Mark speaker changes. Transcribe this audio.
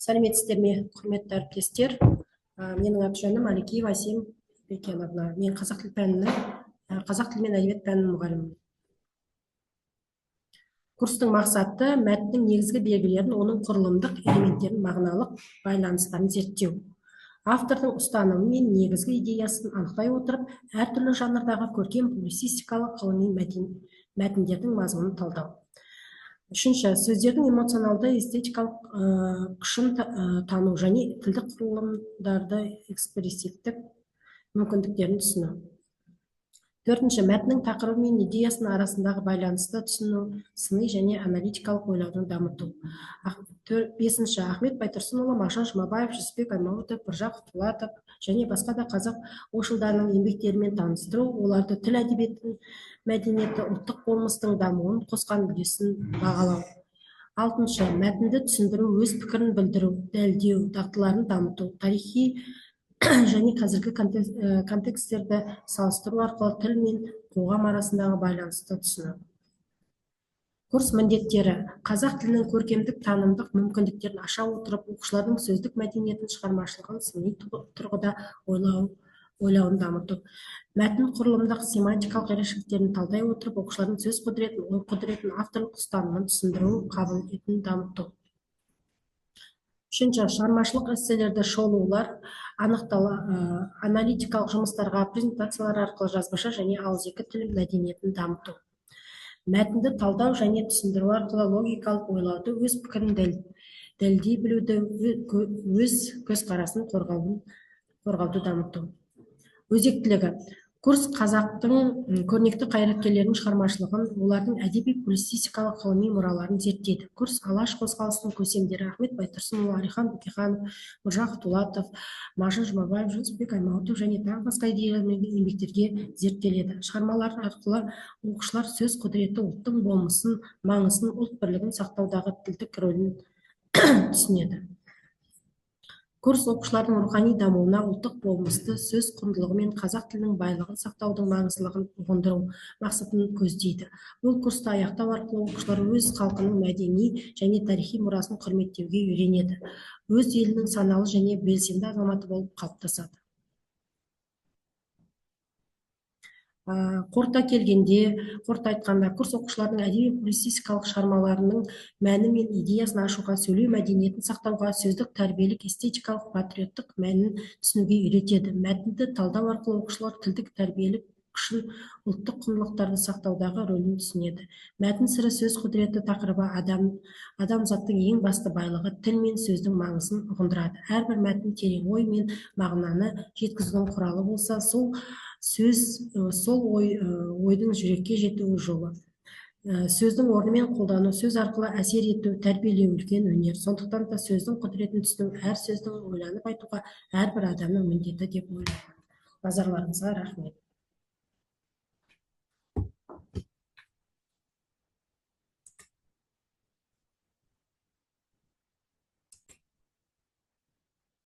Speaker 1: Сәлеметсіздер ме, құрметті әріптестер? Менің аты жөнім Алекеева Асем Бекеновна. Мен қазақ тілі мен әдебиет пәнінің мұғалімімін. Курстың мақсаты мәтіннің негізгі белгілерін, оның құрылымдық элементтерін, мағыналық байланыстарын зерттеу. Автордың ұстанымы мен негізгі идеясын анықтай отырып, әртүрлі жанрдағы көркем публицистикалық ғылыми мәтіндердің мазмұнын талдау. Үшінші, сөздердің эмоционалды эстетикалық күшін тану және тілдік құрылымдарды экспрессивтік мүмкіндіктерін түсіну. Төртінші, мәтіннің тақырыбы мен идеясының арасындағы байланысты түсіну, сыни және аналитикалық ойлаудың дамыту. Бесінші, Ахмет Байтұрсынұлы, Мағжан Жұмабаев, Жүсіпбек Аймауытов, Міржақып Дулатов және басқа да қазақ ойшылдарының еңбектерімен таныстыру, оларды тіл әдебиетінің мәдениеті, ұлттық болмыстың дамуын қосқан үлесін бағалау. Алтыншы, мәтінді түсіндіру, өз пікірін білдіру, дәлелдеу, дағдыларын дамыту, тарихи және қазіргі контексттерді салыстыру арқылы тіл мен қоғам арасындағы байланысты түсіну. Курс міндеттері: қазақ тілінің көркемдік танымдық мүмкіндіктерін аша отырып, оқушылардың сөздік мәдениетін, шығармашылығын сыни тұрғыда ойлауын дамыту. Мәтін құрылымдық семантикалық ерекшеліктерін талдай отырып, оқушылардың сөз құдіретін, ой құдіретін, авторлық ұстанымын түсіндіру қабілетін дамыту. Үшінші, шығармашылық эсселерді, шолулар, аналитикалық жұмыстарға, презентациялар арқылы жазбаша және ауызекі тіл мәдениетін дамыту. Мәтінді талдау және түсіндіру арқылы логикалық ойлауды, өз пікірін дәлелдей білуді, өз көзқарасын қорғауды дамыту. Өзектілігі: курс қазақтың көрнекті қайраткерлерінің шығармашылығын, олардың әдеби публицистикалық ғылыми мұраларын зерттейді. Курс алаш қозғалысының көсемдері Ахмет Байтұрсынұлы, Әлихан Бөкейханов, Міржақып Дулатов, Мағжан Жұмабаев, Жүсіпбек Аймауытов және тағы басқа идеялармен еңбектерге зерттеледі. Шығармалар арқылы оқушылар сөз құдіреті, ұлттың болмысын, маңызын, ұлт бірлігін сақтаудағы тілдік рөлін түсінеді. Курс оқушылардың рухани дамуына, ұлттық болмысты, сөз құндылығы мен қазақ тілінің байлығын сақтаудың маңыздылығын ұғындыру мақсатын көздейді. Бұл курсты аяқтау арқылы оқушылар өз халқының мәдени және тарихи мұрасын құрметтеуге үйренеді. Өз елінің саналы және белсенді азаматы болып қалыптасады. Қорыта айтқанда, курс оқушылардың әдеби публицистикалық шығармаларының мәні мен идеясын ашуға, сөйлеу мәдениетін сақтауға, сөздік тәрбиелік, эстетикалық, патриоттық мәнін түсінуге үйретеді. Мәтінді талдау арқылы оқушылар тілдік тәрбиелік күшін, ұлттық құндылықтарды сақтаудағы рөлін түсінеді. Мәтін сыры, сөз құдіреті тақырыбы адамзаттың ең басты байлығы, тіл мен сөздің маңызын ұғындырады. Әрбір мәтін терең ой мен мағынаны жеткізудің құралы болса, сол ойдың жүрекке жетуі жолы. Сөздің орнымен қолдану, сөз арқылы әсер ету, тәрбиелеу үлкен өнер. Сондықтан да сөздің құдіретін түсіну, әр сөздің ойланып айтуға әрбір адамның міндеті деп ойлаймын. Назарларыңызға рахмет.